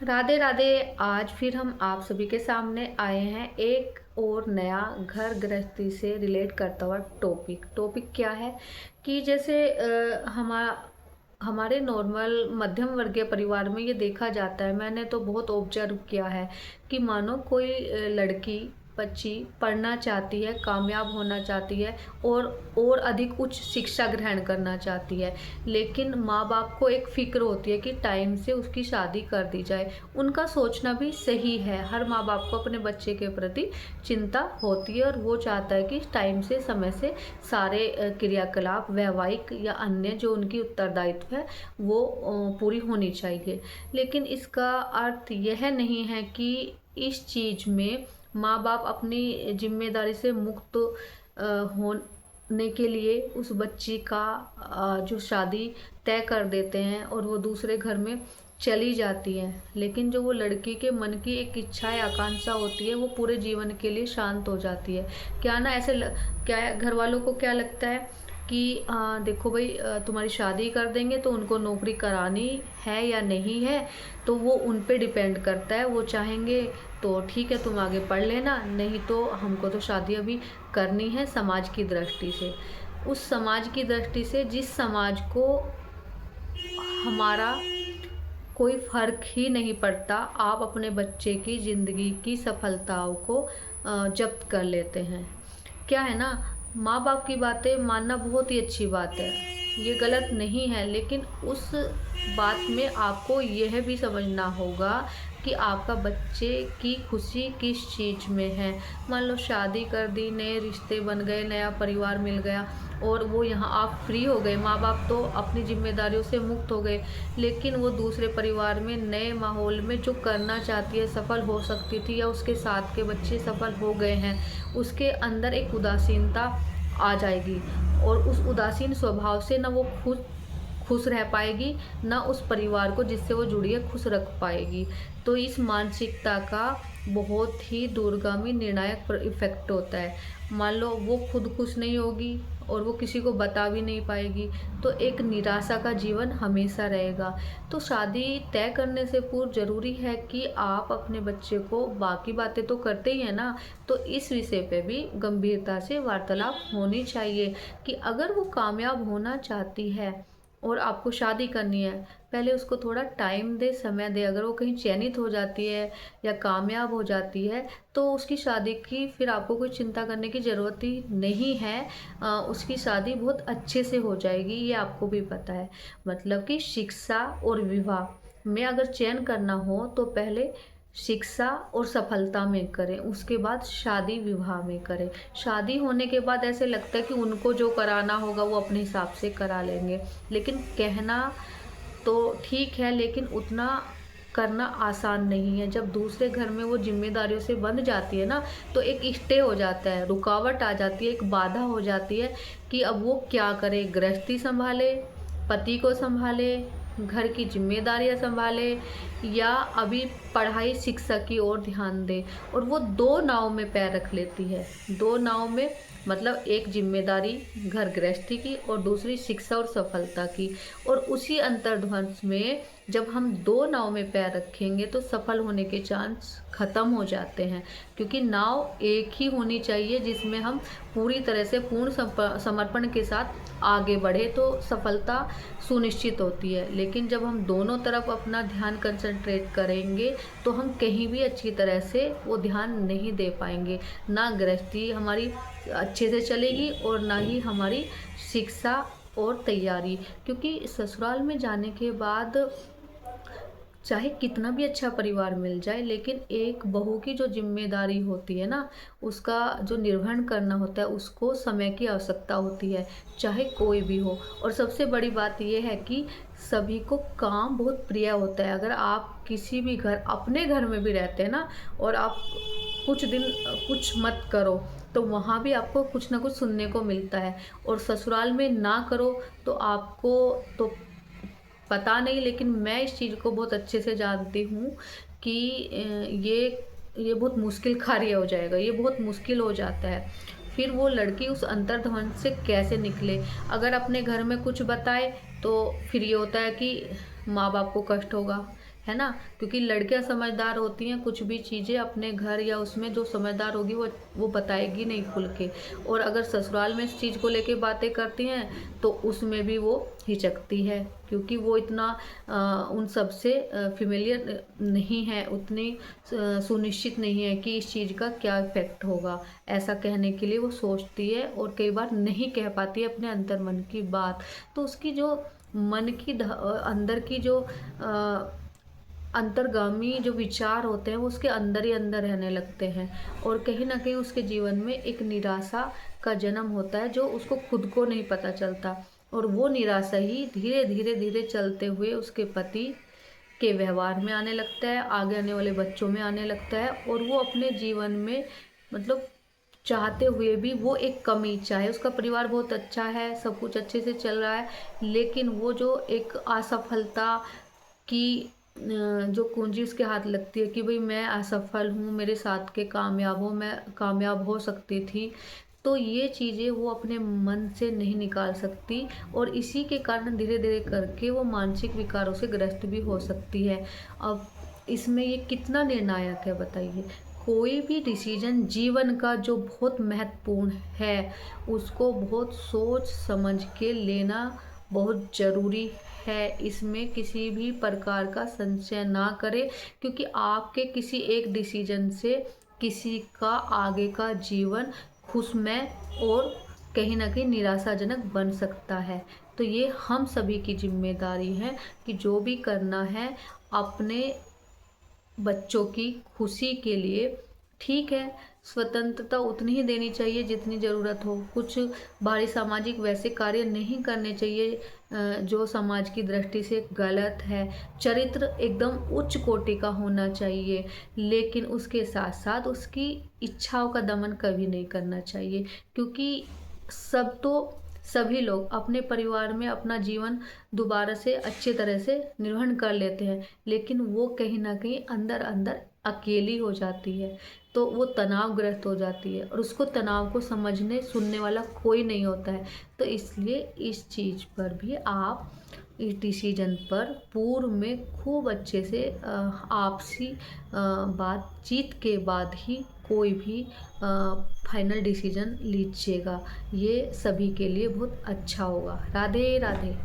राधे राधे। आज फिर हम आप सभी के सामने आए हैं एक और नया घर गृहस्थी से रिलेट करता हुआ टॉपिक क्या है कि जैसे हमारे नॉर्मल मध्यम वर्गीय परिवार में ये देखा जाता है। मैंने तो बहुत ऑब्जर्व किया है कि मानो कोई लड़की बच्ची पढ़ना चाहती है, कामयाब होना चाहती है और अधिक उच्च शिक्षा ग्रहण करना चाहती है, लेकिन माँ बाप को एक फ़िक्र होती है कि टाइम से उसकी शादी कर दी जाए। उनका सोचना भी सही है, हर माँ बाप को अपने बच्चे के प्रति चिंता होती है और वो चाहता है कि टाइम से समय से सारे क्रियाकलाप वैवाहिक या अन्य जो उनकी उत्तरदायित्व है वो पूरी होनी चाहिए। लेकिन इसका अर्थ यह नहीं है कि इस चीज़ में माँ बाप अपनी जिम्मेदारी से मुक्त होने के लिए उस बच्ची का जो शादी तय कर देते हैं और वो दूसरे घर में चली जाती है। लेकिन जो वो लड़की के मन की एक इच्छा या आकांक्षा होती है वो पूरे जीवन के लिए शांत हो जाती है। क्या ना ऐसे क्या घर वालों को क्या लगता है कि देखो भाई, तुम्हारी शादी कर देंगे तो उनको नौकरी करानी है या नहीं है तो वो उन पे डिपेंड करता है। वो चाहेंगे तो ठीक है तुम आगे पढ़ लेना, नहीं तो हमको तो शादी अभी करनी है समाज की दृष्टि से। उस समाज की दृष्टि से जिस समाज को हमारा कोई फ़र्क ही नहीं पड़ता, आप अपने बच्चे की ज़िंदगी की सफलताओं को जब्त कर लेते हैं। क्या है ना, माँ बाप की बातें मानना बहुत ही अच्छी बात है, ये गलत नहीं है, लेकिन उस बात में आपको यह भी समझना होगा कि आपका बच्चे की खुशी किस चीज़ में है। मान लो शादी कर दी, नए रिश्ते बन गए, नया परिवार मिल गया और वो यहाँ आप फ्री हो गए, माँ बाप तो अपनी जिम्मेदारियों से मुक्त हो गए, लेकिन वो दूसरे परिवार में नए माहौल में जो करना चाहती है, सफल हो सकती थी या उसके साथ के बच्चे सफल हो गए हैं, उसके अंदर एक उदासीनता आ जाएगी और उस उदासीन स्वभाव से ना वो खुश रह पाएगी, ना उस परिवार को जिससे वो जुड़ी है खुश रख पाएगी। तो इस मानसिकता का बहुत ही दूरगामी निर्णायक इफेक्ट होता है। मान लो वो खुद खुश नहीं होगी और वो किसी को बता भी नहीं पाएगी, तो एक निराशा का जीवन हमेशा रहेगा। तो शादी तय करने से पूर्व ज़रूरी है कि आप अपने बच्चे को, बाकी बातें तो करते ही हैं ना, तो इस विषय पे भी गंभीरता से वार्तालाप होनी चाहिए कि अगर वो कामयाब होना चाहती है और आपको शादी करनी है, पहले उसको थोड़ा टाइम दे, समय दे। अगर वो कहीं चयनित हो जाती है या कामयाब हो जाती है तो उसकी शादी की फिर आपको कोई चिंता करने की ज़रूरत ही नहीं है। उसकी शादी बहुत अच्छे से हो जाएगी, ये आपको भी पता है। मतलब कि शिक्षा और विवाह में अगर चयन करना हो तो पहले शिक्षा और सफलता में करें, उसके बाद शादी विवाह में करें। शादी होने के बाद ऐसे लगता है कि उनको जो कराना होगा वो अपने हिसाब से करा लेंगे, लेकिन कहना तो ठीक है लेकिन उतना करना आसान नहीं है। जब दूसरे घर में वो जिम्मेदारियों से बंध जाती है ना, तो एक स्टे हो जाता है, रुकावट आ जाती है, एक बाधा हो जाती है कि अब वो क्या करे, गृहस्थी संभाले, पति को संभाले, घर की जिम्मेदारियां संभाले या अभी पढ़ाई शिक्षा की ओर ध्यान दे। और वो दो नाव में पैर रख लेती है, दो नाव में मतलब एक जिम्मेदारी घर गृहस्थी की और दूसरी शिक्षा और सफलता की। और उसी अंतर्ध्वंस में जब हम दो नाव में पैर रखेंगे तो सफल होने के चांस खत्म हो जाते हैं, क्योंकि नाव एक ही होनी चाहिए जिसमें हम पूरी तरह से पूर्ण समर्पण के साथ आगे बढ़े तो सफलता सुनिश्चित होती है। लेकिन जब हम दोनों तरफ अपना ध्यान कंसंट्रेट करेंगे तो हम कहीं भी अच्छी तरह से वो ध्यान नहीं दे पाएंगे, ना गृहस्थी हमारी अच्छे से चलेगी और ना ही हमारी शिक्षा और तैयारी। क्योंकि ससुराल में जाने के बाद चाहे कितना भी अच्छा परिवार मिल जाए, लेकिन एक बहू की जो जिम्मेदारी होती है ना, उसका जो निर्वहन करना होता है, उसको समय की आवश्यकता होती है, चाहे कोई भी हो। और सबसे बड़ी बात यह है कि सभी को काम बहुत प्रिय होता है। अगर आप किसी भी घर, अपने घर में भी रहते हैं ना, और आप कुछ दिन कुछ मत करो तो वहाँ भी आपको कुछ ना कुछ सुनने को मिलता है, और ससुराल में ना करो तो आपको तो पता नहीं, लेकिन मैं इस चीज़ को बहुत अच्छे से जानती हूँ कि ये बहुत मुश्किल कार्य हो जाएगा, ये बहुत मुश्किल हो जाता है। फिर वो लड़की उस अंतर्ध्वंस से कैसे निकले। अगर अपने घर में कुछ बताए तो फिर ये होता है कि माँ बाप को कष्ट होगा, है ना? क्योंकि लड़कियां समझदार होती हैं, कुछ भी चीज़ें अपने घर या उसमें जो समझदार होगी वो बताएगी नहीं खुल के। और अगर ससुराल में इस चीज़ को लेके बातें करती हैं तो उसमें भी वो हिचकती है, क्योंकि वो इतना उन सब से फ़ैमिलियर नहीं है, उतनी सुनिश्चित नहीं है कि इस चीज़ का क्या इफ़ेक्ट होगा। ऐसा कहने के लिए वो सोचती है और कई बार नहीं कह पाती है अपने अंतर्मन की बात। तो उसकी जो मन की अंदर की जो अंतर्गामी जो विचार होते हैं वो उसके अंदर ही अंदर रहने लगते हैं, और कहीं न कहीं उसके जीवन में एक निराशा का जन्म होता है जो उसको खुद को नहीं पता चलता, और वो निराशा ही धीरे-धीरे चलते हुए उसके पति के व्यवहार में आने लगता है, आगे आने वाले बच्चों में आने लगता है, और वो अपने जीवन में मतलब चाहते हुए भी वो एक कमी, चाहे उसका परिवार बहुत अच्छा है, सब कुछ अच्छे से चल रहा है, लेकिन वो जो एक असफलता की जो कुंजी उसके हाथ लगती है कि भई मैं असफल हूँ, मेरे साथ के कामयाब हो, मैं कामयाब हो सकती थी। तो ये चीज़ें वो अपने मन से नहीं निकाल सकती, और इसी के कारण धीरे-धीरे करके वो मानसिक विकारों से ग्रस्त भी हो सकती है। अब इसमें ये कितना निर्णायक है बताइए? कोई भी डिसीज़न जीवन का जो बहुत महत्वपूर्ण है, उसको बहुत सोच समझ के लेना बहुत ज़रूरी है। इसमें किसी भी प्रकार का संशय ना करें, क्योंकि आपके किसी एक डिसीज़न से किसी का आगे का जीवन खुशमय और कहीं न कहीं निराशाजनक बन सकता है। तो ये हम सभी की ज़िम्मेदारी है कि जो भी करना है अपने बच्चों की खुशी के लिए, ठीक है, स्वतंत्रता उतनी ही देनी चाहिए जितनी ज़रूरत हो। कुछ बाहरी सामाजिक वैसे कार्य नहीं करने चाहिए जो समाज की दृष्टि से गलत है। चरित्र एकदम उच्च कोटि का होना चाहिए, लेकिन उसके साथ-साथ उसकी इच्छाओं का दमन कभी नहीं करना चाहिए, क्योंकि सब तो सभी लोग अपने परिवार में अपना जीवन दोबारा से अच्छी तरह से निर्वहन कर लेते हैं, लेकिन वो कहीं न कहीं अंदर-अंदर अकेली हो जाती है, तो वो तनावग्रस्त हो जाती है, और उसको तनाव को समझने सुनने वाला कोई नहीं होता है। तो इसलिए इस चीज़ पर भी आप इस डिसीजन पर पूर्व में खूब अच्छे से आपसी बातचीत के बाद ही कोई भी फाइनल डिसीजन लीजिएगा। ये सभी के लिए बहुत अच्छा होगा। राधे राधे।